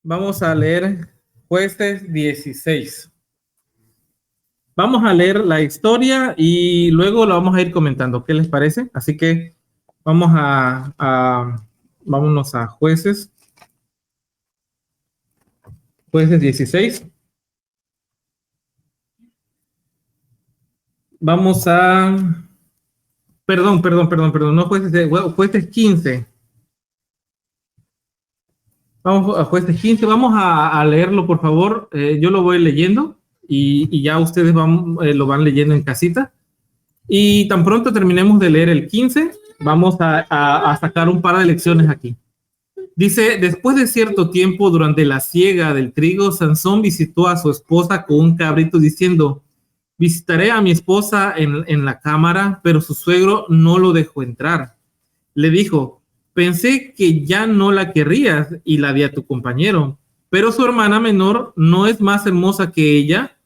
Vamos a leer Jueces 16. Vamos a leer la historia y luego lo vamos a ir comentando. ¿Qué les parece? Así que vámonos a Jueces 16. Vamos a... Perdón, no Jueces 15. Vamos a Jueces 15. Vamos a leerlo, por favor. Yo lo voy leyendo y ya ustedes lo van leyendo en casita. Y tan pronto terminemos de leer el 15, vamos a sacar un par de lecciones aquí. Dice, después de cierto tiempo, durante la siega del trigo, Sansón visitó a su esposa con un cabrito diciendo, visitaré a mi esposa en la cámara, pero su suegro no lo dejó entrar. Le dijo, pensé que ya no la querrías y la di a tu compañero, pero su hermana menor no es más hermosa que ella,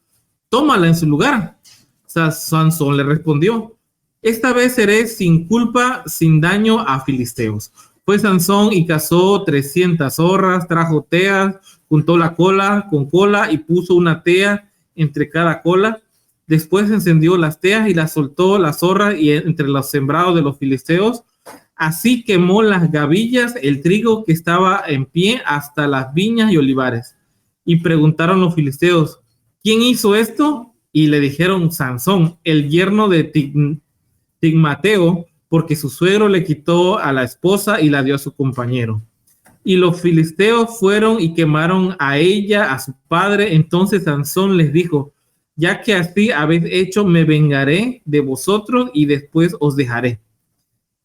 tómala en su lugar. Sansón le respondió, esta vez seré sin culpa, sin daño a filisteos. Fue Sansón y cazó 300 zorras, trajo teas, juntó la cola con cola y puso una tea entre cada cola. Después encendió las teas y las soltó las zorras y entre los sembrados de los filisteos. Así quemó las gavillas, el trigo que estaba en pie hasta las viñas y olivares. Y preguntaron los filisteos, ¿quién hizo esto? Y le dijeron, Sansón, el yerno de Tigmateo, porque su suegro le quitó a la esposa y la dio a su compañero. Y los filisteos fueron y quemaron a ella, a su padre. Entonces Sansón les dijo, ya que así habéis hecho, me vengaré de vosotros y después os dejaré.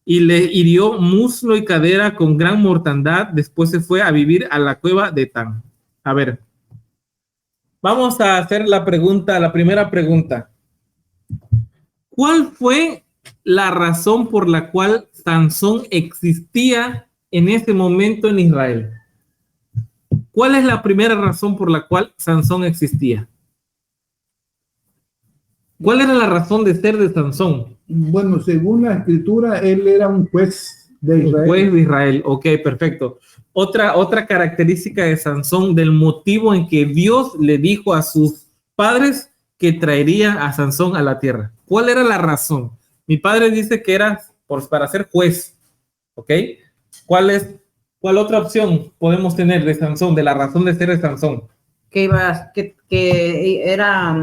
Y le hirió muslo y cadera con gran mortandad. Después se fue a vivir a la cueva de Tan. A ver. Vamos a hacer la primera pregunta. ¿Cuál fue la razón por la cual Sansón existía en ese momento en Israel? ¿Cuál es la primera razón por la cual Sansón existía? ¿Cuál era la razón de ser de Sansón? Bueno, según la escritura, él era un juez de Israel. Un juez de Israel, ok, perfecto. Otra característica de Sansón, del motivo en que Dios le dijo a sus padres que traería a Sansón a la tierra. ¿Cuál era la razón? Mi padre dice que era para ser juez, ¿ok? ¿Cuál otra opción podemos tener de Sansón, de la razón de ser de Sansón? Que era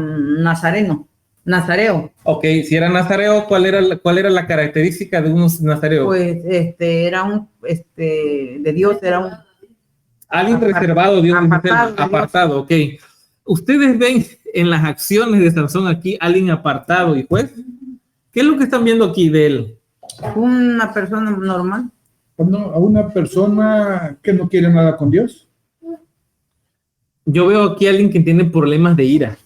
nazareo. Ok, si era nazareo, ¿cuál era la característica de unos nazareos? Pues era de Dios, era un alguien reservado, Dios apartado, ok. Ustedes ven en las acciones de Sansón aquí alguien apartado y juez. ¿Qué es lo que están viendo aquí de él? Una persona normal. No, a una persona que no quiere nada con Dios. Yo veo aquí a alguien que tiene problemas de ira.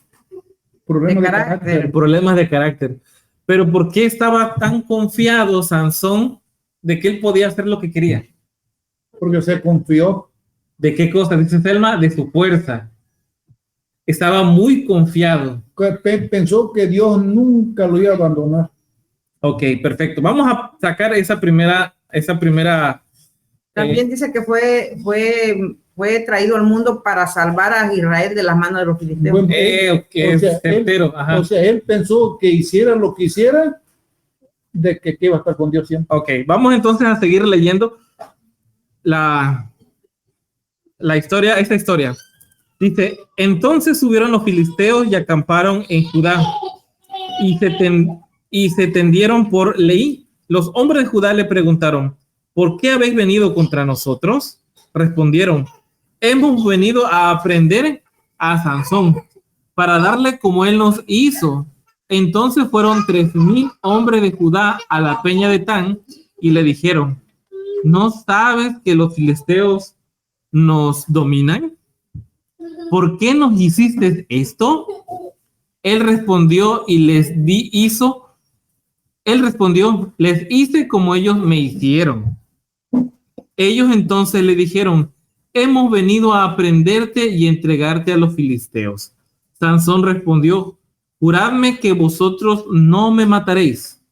Problemas de carácter. Pero ¿por qué estaba tan confiado Sansón de que él podía hacer lo que quería? Porque se confió. ¿De qué cosa? Dice Selma, de su fuerza. Estaba muy confiado. Pensó que Dios nunca lo iba a abandonar. Ok, perfecto. Vamos a sacar esa primera. También dice que fue traído al mundo para salvar a Israel de las manos de los filisteos. Bueno, o sea, él pensó que hiciera lo que hiciera, de que iba a estar con Dios siempre. Ok, vamos entonces a seguir leyendo esta historia. Dice, entonces subieron los filisteos y acamparon en Judá y se tendieron por Leí. Los hombres de Judá le preguntaron, ¿por qué habéis venido contra nosotros? Respondieron, hemos venido a aprender a Sansón para darle como él nos hizo. Entonces fueron 3,000 hombres de Judá a la peña de Tan y le dijeron, ¿no sabes que los filisteos nos dominan? ¿Por qué nos hiciste esto? Él respondió, les hice como ellos me hicieron. Ellos entonces le dijeron, hemos venido a prenderte y entregarte a los filisteos. Sansón respondió, juradme que vosotros no me mataréis.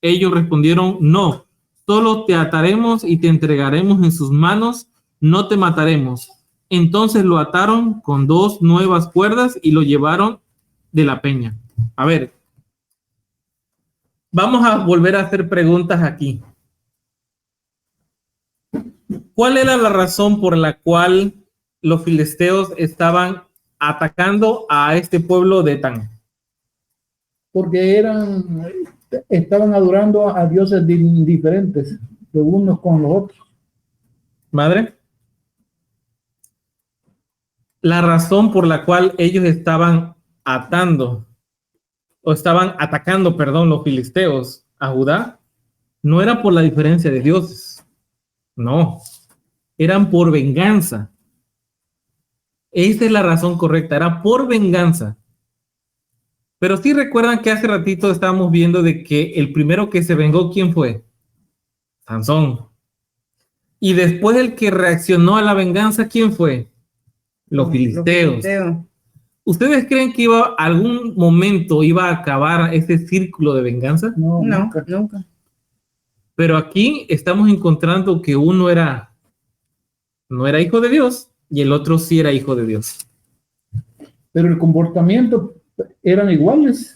Ellos respondieron, no, solo te ataremos y te entregaremos en sus manos, no te mataremos. Entonces lo ataron con 2 nuevas cuerdas y lo llevaron de la peña. A ver, vamos a volver a hacer preguntas aquí. ¿Cuál era la razón por la cual los filisteos estaban atacando a este pueblo de Etán? Porque estaban adorando a dioses diferentes, los unos con los otros. Madre, la razón por la cual ellos estaban atacando, los filisteos a Judá, no era por la diferencia de dioses, no, eran por venganza. Esa es la razón correcta, era por venganza. Pero sí recuerdan que hace ratito estábamos viendo de que el primero que se vengó, ¿quién fue? Sansón. Y después el que reaccionó a la venganza, ¿quién fue? Los filisteos. ¿Ustedes creen que algún momento iba a acabar ese círculo de venganza? No, nunca. Pero aquí estamos encontrando que uno no era hijo de Dios y el otro sí era hijo de Dios. Pero el comportamiento eran iguales.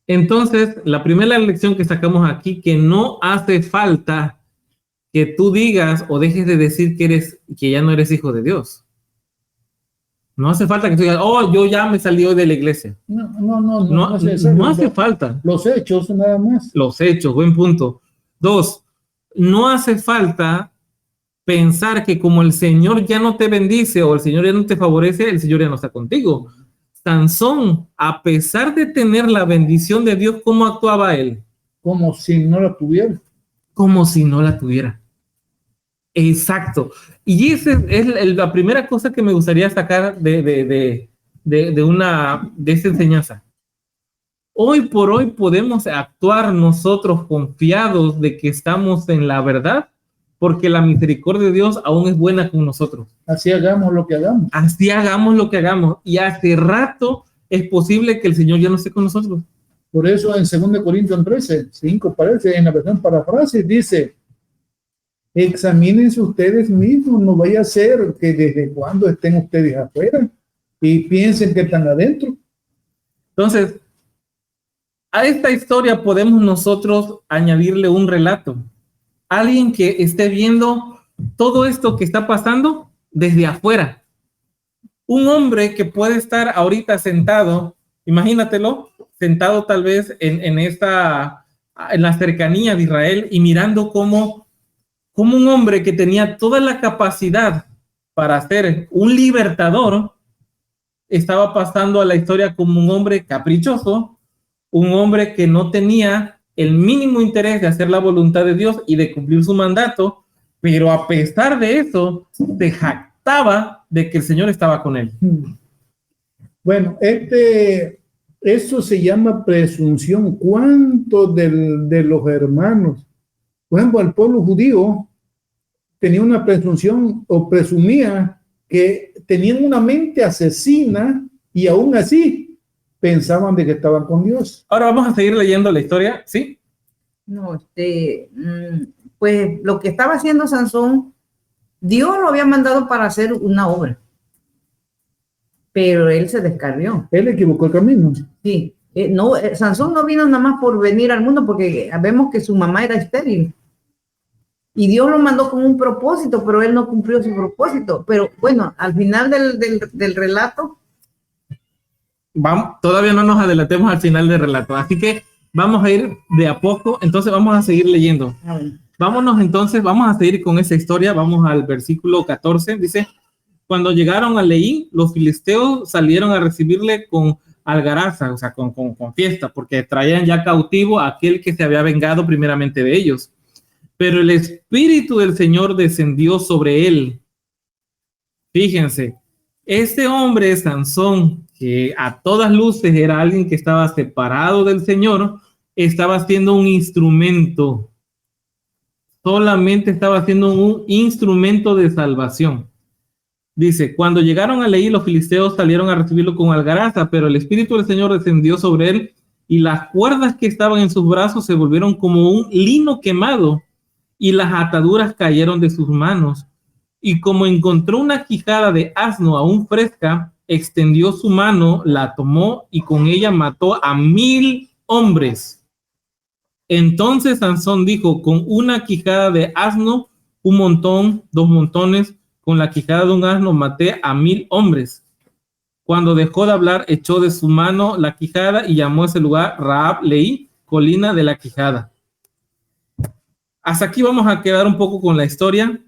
Entonces, la primera lección que sacamos aquí, que no hace falta que tú digas o dejes de decir que ya no eres hijo de Dios. No hace falta que tú digas, yo ya me salí hoy de la iglesia. No hace falta. Los hechos, nada más. Los hechos, buen punto. 2, no hace falta pensar que como el Señor ya no te bendice o el Señor ya no te favorece, el Señor ya no está contigo. Sansón, a pesar de tener la bendición de Dios, ¿cómo actuaba él? Como si no la tuviera. Como si no la tuviera. Exacto. Y esa es la primera cosa que me gustaría sacar de esta enseñanza. Hoy por hoy podemos actuar nosotros confiados de que estamos en la verdad, porque la misericordia de Dios aún es buena con nosotros. Así hagamos lo que hagamos. Así hagamos lo que hagamos. Y hace rato es posible que el Señor ya no esté con nosotros. Por eso en 2 Corintios 13:5 parece, en la versión parafrase, dice: examínense ustedes mismos, no vaya a ser que desde cuando estén ustedes afuera y piensen que están adentro. Entonces, a esta historia podemos nosotros añadirle un relato. Alguien que esté viendo todo esto que está pasando desde afuera. Un hombre que puede estar ahorita sentado, imagínatelo, sentado tal vez en la cercanía de Israel y mirando cómo un hombre que tenía toda la capacidad para ser un libertador estaba pasando a la historia como un hombre caprichoso, un hombre que no tenía el mínimo interés de hacer la voluntad de Dios y de cumplir su mandato, pero a pesar de eso, se jactaba de que el Señor estaba con él. Bueno, eso se llama presunción. ¿Cuántos de los hermanos, por ejemplo, el pueblo judío tenía una presunción o presumía que tenían una mente asesina y aún así pensaban de que estaban con Dios? Ahora vamos a seguir leyendo la historia, ¿sí? No, pues lo que estaba haciendo Sansón, Dios lo había mandado para hacer una obra, pero él se descarrió. Él equivocó el camino. Sí, Sansón no vino nada más por venir al mundo, porque vemos que su mamá era estéril. Y Dios lo mandó con un propósito, pero él no cumplió su propósito. Pero bueno, al final del relato, todavía no nos adelantemos al final del relato, así que vamos a ir de a poco. Entonces vamos a seguir leyendo. Vámonos entonces, vamos a seguir con esa historia. Vamos al versículo 14, dice: cuando llegaron a Leí, los filisteos salieron a recibirle con algaraza, o sea, con fiesta, porque traían ya cautivo a aquel que se había vengado primeramente de ellos. Pero el Espíritu del Señor descendió sobre él. Fíjense, este hombre Sansón, que a todas luces era alguien que estaba separado del Señor, estaba siendo un instrumento. Solamente estaba siendo un instrumento de salvación. Dice: cuando llegaron a Leí, los filisteos salieron a recibirlo con algaraza, pero el Espíritu del Señor descendió sobre él y las cuerdas que estaban en sus brazos se volvieron como un lino quemado y las ataduras cayeron de sus manos. y como encontró una quijada de asno aún fresca, extendió su mano, la tomó y con ella mató a 1000 hombres. Entonces Sansón dijo, con una quijada de asno, un montón, 2 montones, con la quijada de un asno maté a 1000 hombres. Cuando dejó de hablar, echó de su mano la quijada y llamó a ese lugar Rahab Leí, colina de la quijada. Hasta aquí vamos a quedar un poco con la historia.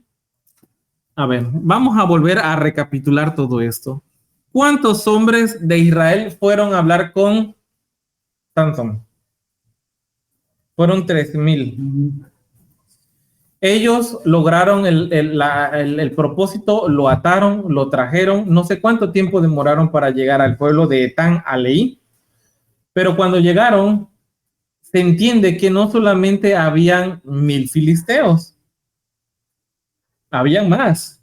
A ver, vamos a volver a recapitular todo esto. ¿Cuántos hombres de Israel fueron a hablar con Sansón? Fueron 3000. Ellos lograron el propósito, lo ataron, lo trajeron. No sé cuánto tiempo demoraron para llegar al pueblo de Etán Aleí, pero cuando llegaron, se entiende que no solamente habían 1000 filisteos, habían más.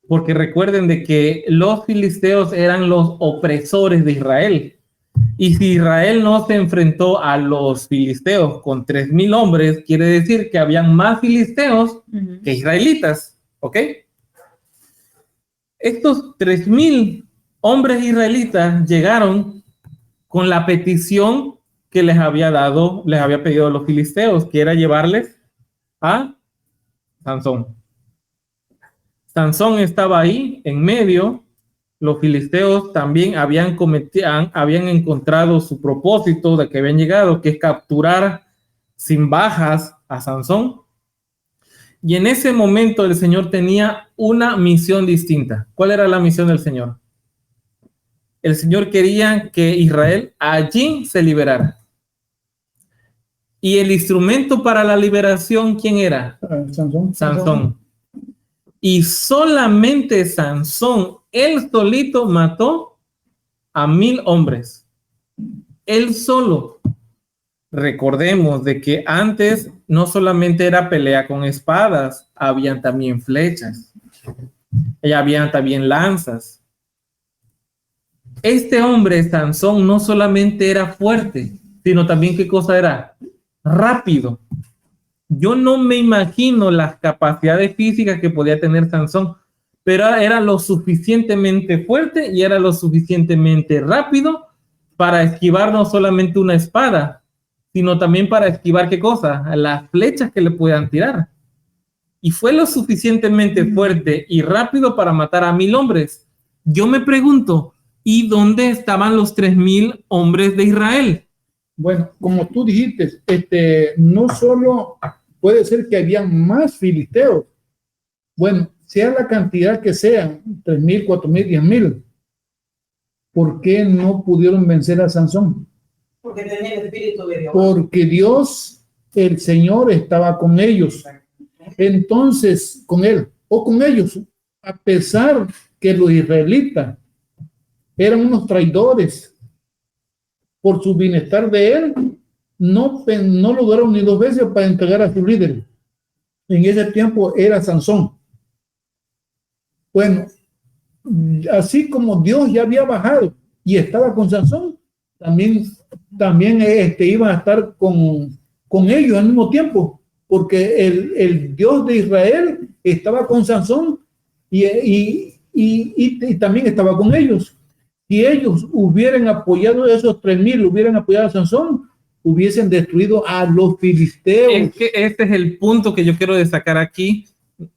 Porque recuerden de que los filisteos eran los opresores de Israel. Y si Israel no se enfrentó a los filisteos con 3000 hombres, quiere decir que habían más filisteos que israelitas, ¿ok? Estos 3000 hombres israelitas llegaron con la petición que les había pedido a los filisteos, que era llevarles a Sansón. Sansón estaba ahí en medio. Los filisteos también habían encontrado su propósito de que habían llegado, que es capturar sin bajas a Sansón. Y en ese momento el Señor tenía una misión distinta. ¿Cuál era la misión del Señor? El Señor quería que Israel allí se liberara. Y el instrumento para la liberación, ¿quién era? Sansón. Y solamente Sansón, él solito mató a 1000 hombres. Él solo. Recordemos de que antes no solamente era pelea con espadas, habían también flechas, y habían también lanzas. Este hombre, Sansón, no solamente era fuerte, sino también, ¿qué cosa era? Rápido. Yo no me imagino las capacidades físicas que podía tener Sansón, pero era lo suficientemente fuerte y era lo suficientemente rápido para esquivar no solamente una espada, sino también para esquivar, ¿qué cosa? Las flechas que le puedan tirar. Y fue lo suficientemente fuerte y rápido para matar a 1000 hombres. Yo me pregunto, ¿y dónde estaban los 3000 hombres de Israel? Bueno, como tú dijiste, no solo puede ser que habían más filisteos. Bueno, sea la cantidad que sean, 3000, 4000, 10000. ¿Por qué no pudieron vencer a Sansón? Porque tenía el espíritu de Dios. Porque Dios, el Señor, estaba con ellos. Entonces, con él o con ellos, a pesar que los israelitas eran unos traidores, por su bienestar de él, no lo duraron ni 2 veces para entregar a su líder. En ese tiempo era Sansón. Bueno, así como Dios ya había bajado y estaba con Sansón, también iban a estar con ellos al mismo tiempo, porque el Dios de Israel estaba con Sansón y también estaba con ellos. Si ellos hubieran apoyado a esos 3000, hubieran apoyado a Sansón, hubiesen destruido a los filisteos. Es que este es el punto que yo quiero destacar aquí.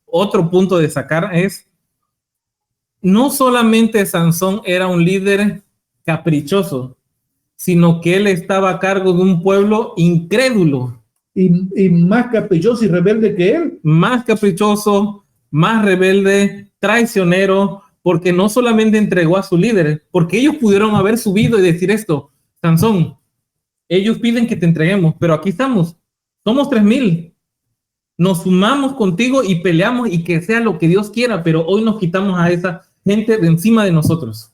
Otro punto de destacar es, no solamente Sansón era un líder caprichoso, sino que él estaba a cargo de un pueblo incrédulo. Y más caprichoso y rebelde que él. Más caprichoso, más rebelde, traicionero, porque no solamente entregó a su líder, porque ellos pudieron haber subido y decir esto: Sansón, ellos piden que te entreguemos, pero aquí estamos, somos 3000, nos sumamos contigo y peleamos y que sea lo que Dios quiera, pero hoy nos quitamos a esa gente de encima de nosotros.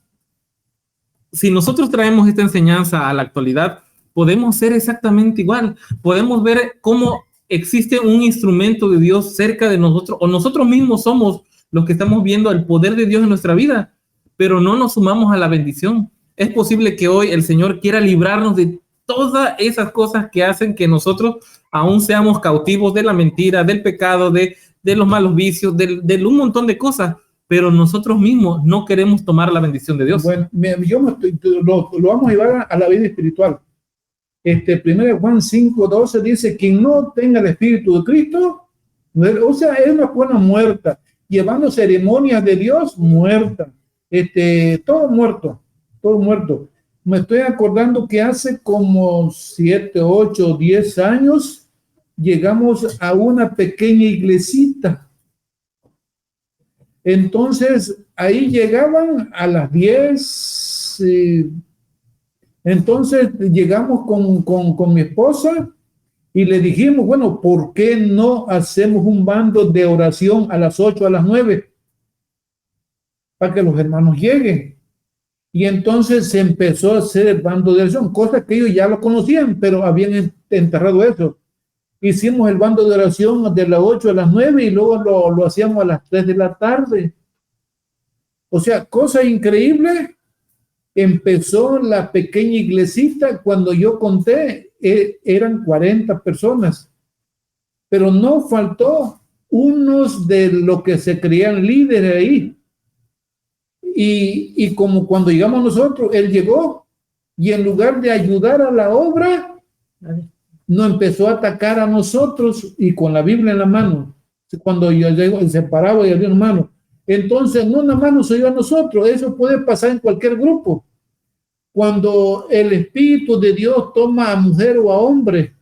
Si nosotros traemos esta enseñanza a la actualidad, podemos ser exactamente igual, podemos ver cómo existe un instrumento de Dios cerca de nosotros, o nosotros mismos somos los que estamos viendo el poder de Dios en nuestra vida, pero no nos sumamos a la bendición. Es posible que hoy el Señor quiera librarnos de todas esas cosas que hacen que nosotros aún seamos cautivos de la mentira, del pecado, de de los malos vicios, de un montón de cosas, pero nosotros mismos no queremos tomar la bendición de Dios. Bueno, lo vamos a llevar a la vida espiritual. 1 Juan 5:12 dice, quien no tenga el Espíritu de Cristo, o sea, es una buena muerta, llevando ceremonias de Dios, muerta, todo muerto, todo muerto. Me estoy acordando que hace como 7, 8, 10 años llegamos a una pequeña iglesita. Entonces, ahí llegaban a las 10. Entonces, llegamos con mi esposa y le dijimos, bueno, ¿por qué no hacemos un bando de oración a las 8, a las 9? Para que los hermanos lleguen. Y entonces se empezó a hacer el bando de oración, cosa que ellos ya lo conocían, pero habían enterrado eso. Hicimos el bando de oración de las 8 a las 9 y luego lo hacíamos a las 3 de la tarde. O sea, cosa increíble. Empezó la pequeña iglesita, cuando yo conté, eran 40 personas. Pero no faltó unos de lo que se creían líderes ahí. Y como cuando llegamos nosotros, él llegó y en lugar de ayudar a la obra, nos empezó a atacar a nosotros y con la Biblia en la mano. Cuando yo llego, se paraba y había una mano. Entonces, no nada más nos ayuda a nosotros, eso puede pasar en cualquier grupo. Cuando el Espíritu de Dios toma a mujer o a hombre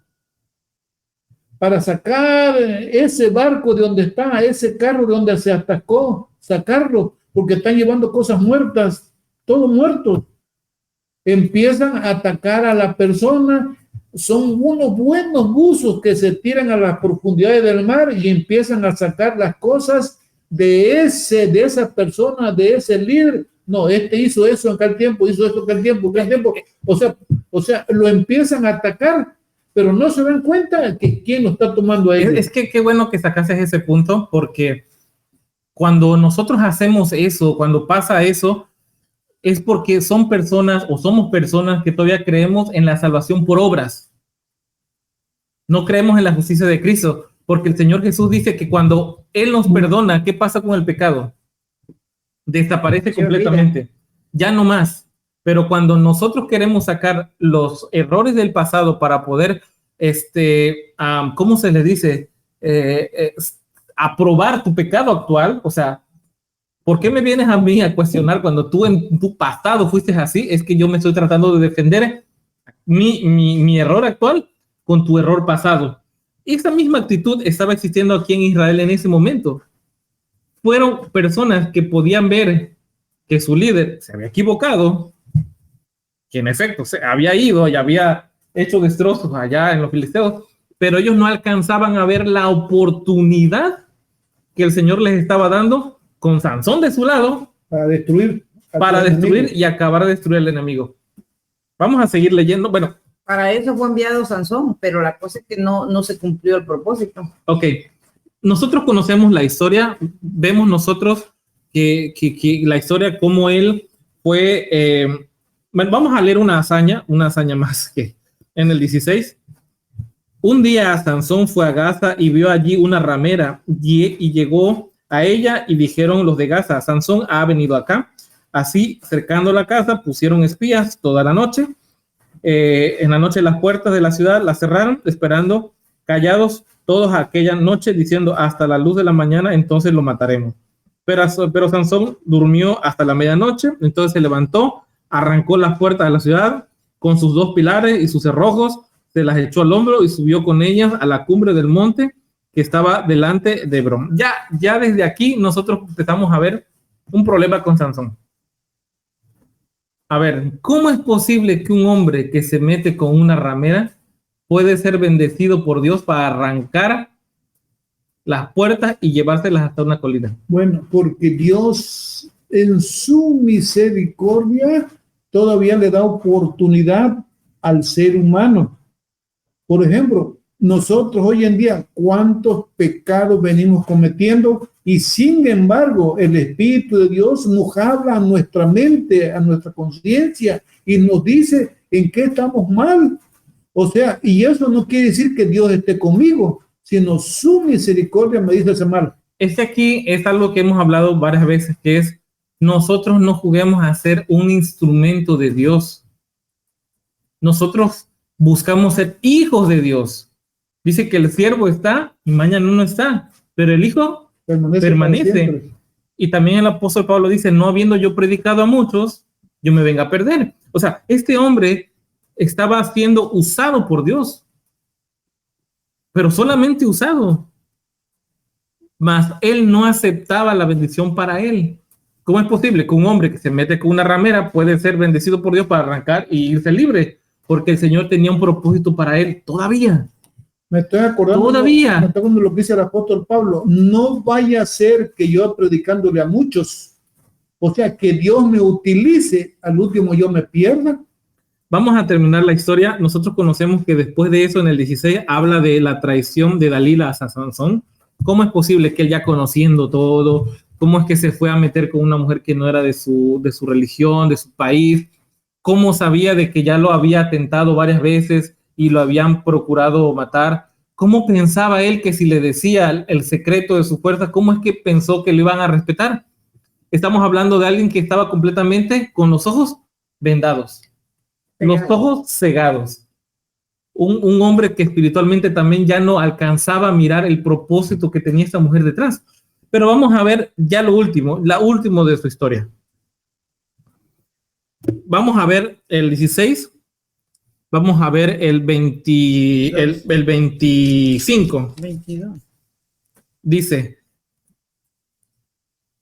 para sacar ese barco de donde está, ese carro de donde se atascó, sacarlo, porque están llevando cosas muertas, todo muerto. Empiezan a atacar a la persona. Son unos buenos buzos que se tiran a las profundidades del mar y empiezan a sacar las cosas de esa persona, de ese líder. No, hizo eso en aquel tiempo, hizo esto en aquel tiempo. O sea, lo empiezan a atacar, pero no se dan cuenta que quién lo está tomando a ellos. Es que qué bueno que sacases ese punto, porque cuando nosotros hacemos eso, cuando pasa eso, es porque son personas o somos personas que todavía creemos en la salvación por obras. No creemos en la justicia de Cristo, porque el Señor Jesús dice que cuando Él nos perdona, ¿qué pasa con el pecado? Desaparece completamente. Ya no más. Pero cuando nosotros queremos sacar los errores del pasado para poder, ¿cómo se le dice? Aprobar tu pecado actual, o sea, ¿por qué me vienes a mí a cuestionar cuando tú en tu pasado fuiste así? Es que yo me estoy tratando de defender mi error actual con tu error pasado. Y esa misma actitud estaba existiendo aquí en Israel en ese momento. Fueron personas que podían ver que su líder se había equivocado, que en efecto se había ido y había hecho destrozos allá en los filisteos, pero ellos no alcanzaban a ver la oportunidad que el Señor les estaba dando con Sansón de su lado para destruir y acabar de destruir al enemigo. Vamos a seguir leyendo. Bueno, para eso fue enviado Sansón, pero la cosa es que no se cumplió el propósito. Ok, nosotros conocemos la historia, vemos nosotros que la historia como él fue, vamos a leer una hazaña más que en el 16. Un día Sansón fue a Gaza y vio allí una ramera y llegó a ella y dijeron los de Gaza, Sansón ha venido acá. Así, cercando la casa, pusieron espías toda la noche. En la noche las puertas de la ciudad las cerraron, esperando callados todos aquella noche, diciendo hasta la luz de la mañana, entonces lo mataremos. Pero Sansón durmió hasta la medianoche, entonces se levantó, arrancó las puertas de la ciudad con sus 2 pilares y sus cerrojos, se las echó al hombro y subió con ellas a la cumbre del monte que estaba delante de Hebrón. Ya desde aquí nosotros empezamos a ver un problema con Sansón. A ver, ¿cómo es posible que un hombre que se mete con una ramera puede ser bendecido por Dios para arrancar las puertas y llevárselas hasta una colina? Bueno, porque Dios en su misericordia todavía le da oportunidad al ser humano. Por ejemplo, nosotros hoy en día, ¿cuántos pecados venimos cometiendo? Y sin embargo, el Espíritu de Dios nos habla a nuestra mente, a nuestra conciencia y nos dice en qué estamos mal. O sea, y eso no quiere decir que Dios esté conmigo, sino su misericordia me hizo ese mal. Aquí es algo que hemos hablado varias veces, que es nosotros no juguemos a ser un instrumento de Dios. Nosotros buscamos ser hijos de Dios. Dice que el siervo está y mañana no está, pero el hijo permanece. Y también el apóstol Pablo dice, no habiendo yo predicado a muchos, yo me venga a perder. O sea, este hombre estaba siendo usado por Dios, pero solamente usado. Mas él no aceptaba la bendición para él. ¿Cómo es posible que un hombre que se mete con una ramera puede ser bendecido por Dios para arrancar y irse libre? Porque el Señor tenía un propósito para él todavía. Me estoy acordando de lo que dice el apóstol Pablo. No vaya a ser que yo predicándole a muchos, o sea, que Dios me utilice, al último yo me pierda. Vamos a terminar la historia. Nosotros conocemos que después de eso, en el 16, habla de la traición de Dalila a Sansón. ¿Cómo es posible que él, ya conociendo todo, cómo es que se fue a meter con una mujer que no era de su religión, de su país? ¿Cómo sabía de que ya lo había tentado varias veces y lo habían procurado matar? ¿Cómo pensaba él que si le decía el secreto de su fuerza, cómo es que pensó que lo iban a respetar? Estamos hablando de alguien que estaba completamente con los ojos vendados, los ojos cegados. Un hombre que espiritualmente también ya no alcanzaba a mirar el propósito que tenía esta mujer detrás. Pero vamos a ver ya lo último, la última de su historia. Vamos a ver el 16. Vamos a ver el 25. 22. Dice,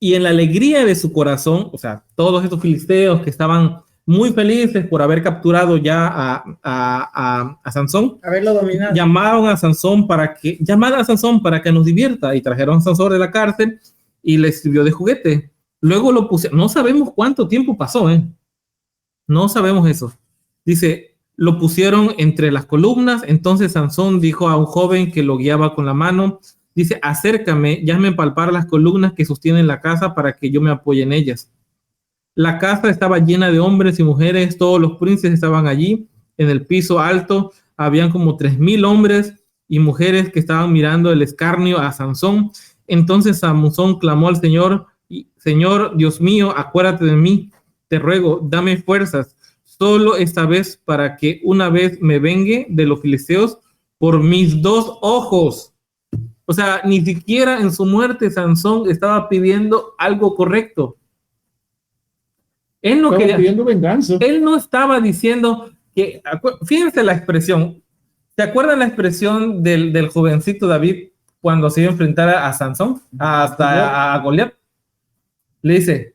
y en la alegría de su corazón, o sea, todos estos filisteos que estaban muy felices por haber capturado ya a Sansón, Haberlo dominado. llamaron a Sansón para que nos divierta, y trajeron a Sansón de la cárcel y le sirvió de juguete. Luego lo pusieron, no sabemos cuánto tiempo pasó, no sabemos eso. Dice, lo pusieron entre las columnas. Entonces Sansón dijo a un joven que lo guiaba con la mano, dice, acércame, y hazme palpar las columnas que sostienen la casa para que yo me apoye en ellas. La casa estaba llena de hombres y mujeres, todos los príncipes estaban allí. En el piso alto habían como 3,000 hombres y mujeres que estaban mirando el escarnio a Sansón. Entonces Sansón clamó al Señor, Señor, Dios mío, acuérdate de mí, te ruego, dame fuerzas, solo esta vez, para que una vez me vengue de los filisteos por mis 2 ojos. O sea, ni siquiera en su muerte Sansón estaba pidiendo algo correcto. Él no quería, pidiendo venganza. Él no estaba diciendo que, fíjense la expresión. ¿Se acuerdan la expresión del jovencito David cuando se iba a enfrentar a Sansón, a Goliat? Le dice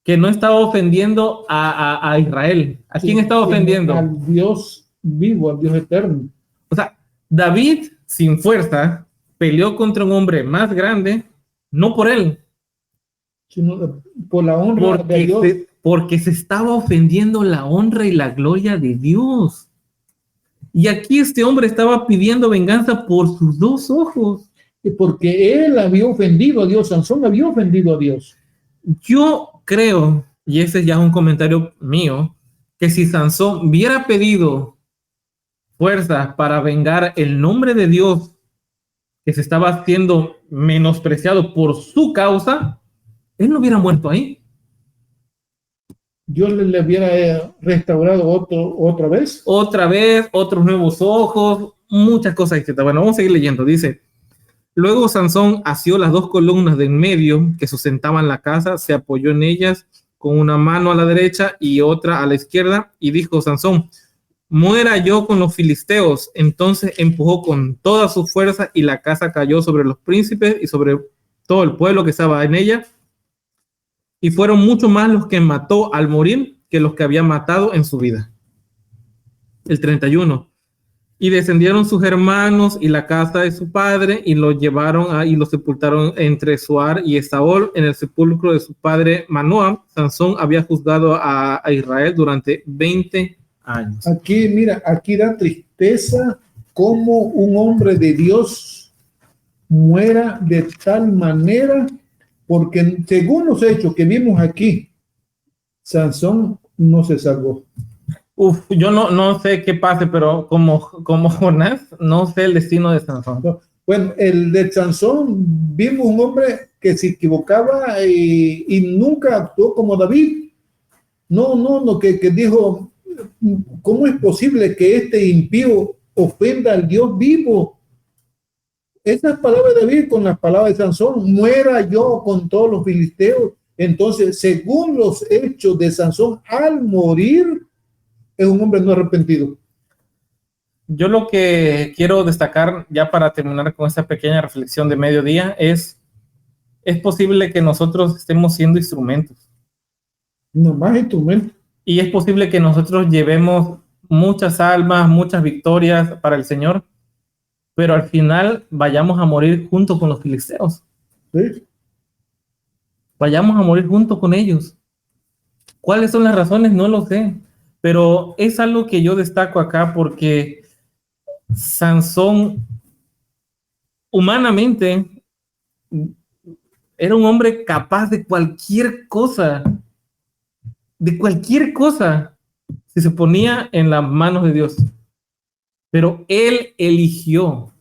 que no estaba ofendiendo a Israel. ¿A quién estaba ofendiendo? Al Dios vivo, al Dios eterno. O sea, David, sin fuerza, peleó contra un hombre más grande, no por él, sino por la honra de Dios. Porque se estaba ofendiendo la honra y la gloria de Dios. Y aquí este hombre estaba pidiendo venganza por sus 2 ojos. Porque él había ofendido a Dios, Sansón había ofendido a Dios. Yo creo, y ese ya es un comentario mío, que si Sansón hubiera pedido fuerza para vengar el nombre de Dios que se estaba siendo menospreciado por su causa, él no hubiera muerto ahí. Dios le hubiera restaurado otra vez, otros nuevos ojos, muchas cosas. Bueno, vamos a seguir leyendo. Dice, luego Sansón asió las 2 columnas de en medio que sustentaban la casa, se apoyó en ellas con una mano a la derecha y otra a la izquierda, y dijo Sansón, muera yo con los filisteos. Entonces empujó con toda su fuerza y la casa cayó sobre los príncipes y sobre todo el pueblo que estaba en ella. Y fueron mucho más los que mató al morir que los que había matado en su vida. El 31. Y descendieron sus hermanos y la casa de su padre y lo llevaron y lo sepultaron entre Suar y Esaol en el sepulcro de su padre Manoah. Sansón había juzgado a Israel durante 20 años. Aquí, mira, aquí da tristeza cómo un hombre de Dios muera de tal manera, porque según los hechos que vimos aquí, Sansón no se salvó. Yo no sé qué pase, pero como Jonás, no sé el destino de Sansón. Bueno, el de Sansón, vimos un hombre que se equivocaba y nunca actuó como David. No, que dijo, ¿cómo es posible que este impío ofenda al Dios vivo? Esas palabras de David con las palabras de Sansón, muera yo con todos los filisteos. Entonces, según los hechos de Sansón, al morir, es un hombre no arrepentido. Yo lo que quiero destacar, ya para terminar con esta pequeña reflexión de mediodía, es posible que nosotros estemos siendo instrumentos. No más instrumentos. Y es posible que nosotros llevemos muchas almas, muchas victorias para el Señor, pero al final vayamos a morir junto con los filisteos. Sí. Vayamos a morir junto con ellos. ¿Cuáles son las razones? No lo sé, pero es algo que yo destaco acá porque Sansón humanamente era un hombre capaz de cualquier cosa, si se ponía en las manos de Dios. Pero él eligió,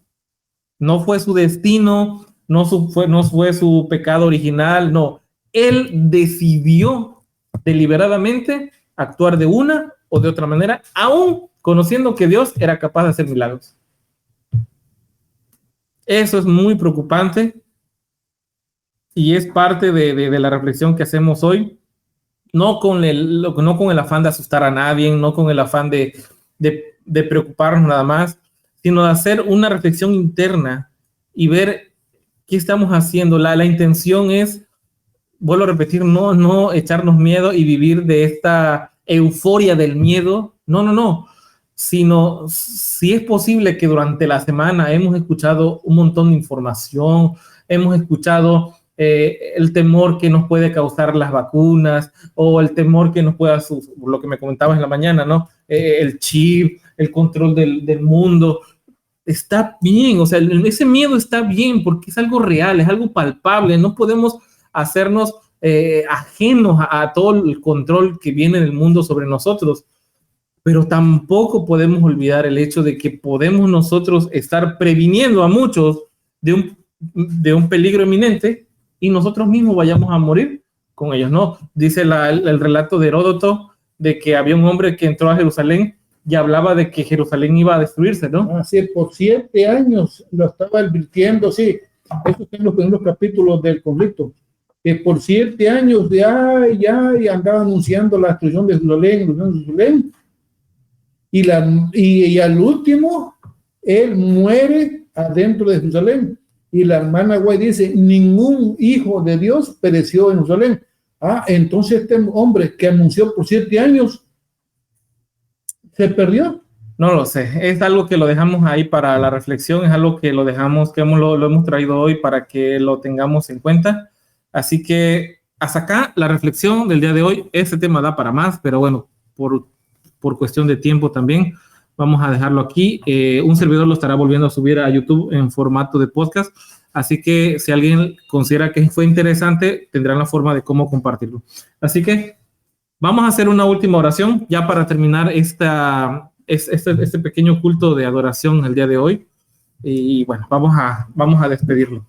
no fue su destino, no fue su pecado original, no. Él decidió deliberadamente actuar de una o de otra manera, aún conociendo que Dios era capaz de hacer milagros. Eso es muy preocupante y es parte de la reflexión que hacemos hoy, no con el afán de asustar a nadie, no con el afán de preocuparnos nada más, sino de hacer una reflexión interna y ver qué estamos haciendo. La intención es, vuelvo a repetir, no echarnos miedo y vivir de esta euforia del miedo, no, sino si es posible que durante la semana hemos escuchado un montón de información, hemos escuchado el temor que nos puede causar las vacunas o el temor que nos pueda, lo que me comentabas en la mañana, ¿no? El chip, el control del mundo. Está bien, o sea, ese miedo está bien porque es algo real, es algo palpable. No podemos hacernos ajenos a todo el control que viene del mundo sobre nosotros, pero tampoco podemos olvidar el hecho de que podemos nosotros estar previniendo a muchos de un peligro inminente y nosotros mismos vayamos a morir con ellos, ¿no? Dice el relato de Heródoto de que había un hombre que entró a Jerusalén y hablaba de que Jerusalén iba a destruirse, ¿no? Así es, por 7 años lo estaba advirtiendo, sí. Eso está en los primeros capítulos del conflicto. Que por 7 años ya andaba anunciando la destrucción de Jerusalén. Y al último, él muere adentro de Jerusalén. Y la hermana Guay dice, ningún hijo de Dios pereció en Jerusalén. Entonces este hombre que anunció por 7 años, ¿se perdió? No lo sé, es algo que lo dejamos ahí para la reflexión, es algo que lo hemos traído hoy para que lo tengamos en cuenta. Así que hasta acá la reflexión del día de hoy. Este tema da para más, pero bueno, por cuestión de tiempo también vamos a dejarlo aquí. Un servidor lo estará volviendo a subir a YouTube en formato de podcast, así que si alguien considera que fue interesante, tendrán la forma de cómo compartirlo. Así que vamos a hacer una última oración ya para terminar este pequeño culto de adoración el día de hoy. Y bueno, vamos a despedirlo.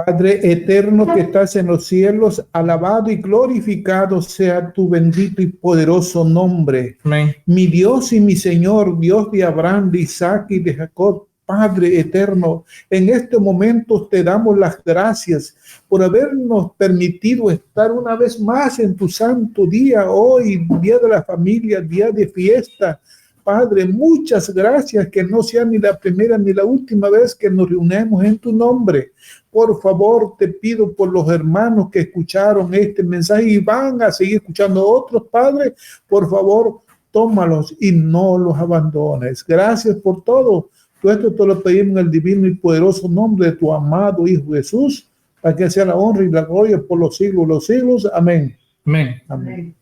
Padre eterno que estás en los cielos, alabado y glorificado sea tu bendito y poderoso nombre. Amén. Mi Dios y mi Señor, Dios de Abraham, de Isaac y de Jacob, Padre eterno, en este momento te damos las gracias por habernos permitido estar una vez más en tu santo día, hoy, día de la familia, día de fiesta. Padre, muchas gracias, que no sea ni la primera ni la última vez que nos reunimos en tu nombre. Por favor, te pido por los hermanos que escucharon este mensaje y van a seguir escuchando otros, Padre, por favor, tómalos y no los abandones. Gracias por todo. Todo esto te lo pedimos en el divino y poderoso nombre de tu amado Hijo Jesús, para que sea la honra y la gloria por los siglos de los siglos. Amén. Amén. Amén.